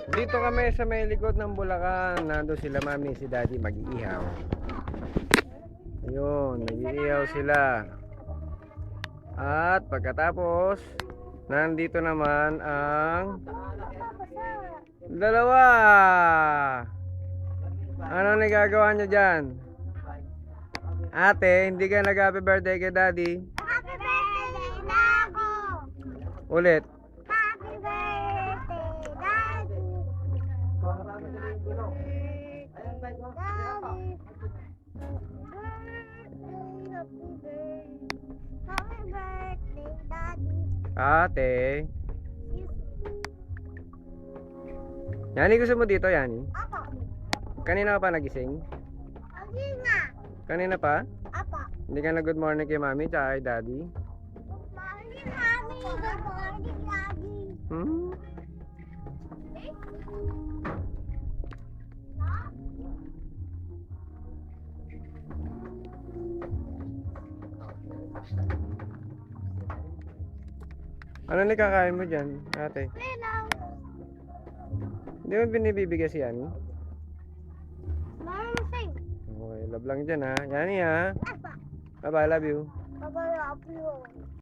Dito kami sa may likod ng Bulacan. Nando sila mami, si daddy mag-iihaw. Ayun, nag-iihaw sila. At pagkatapos, nandito naman ang dalawa. Ano nagagawa nyo dyan? Ate, hindi ka nag-happy birthday kay daddy? Happy birthday na ako! Ulit. Happy birthday, Daddy! Happy birthday, Daddy! Ate. Yani, gusto mo dito, Yani? Apo! Kanina ka pa nagising? Hindi nga! Kanina pa? Apo! Hindi ka na good morning kay mami tsaka kay daddy? Good morning, Mami! Good morning, Daddy! Hmm? Ano nakakain mo dyan, ate? Hello! Hindi mo binibibigay si Yani? Marunong Okay, love lang dyan ha. Yani ha. Apo! Bye bye, love you. Bye-bye, love you.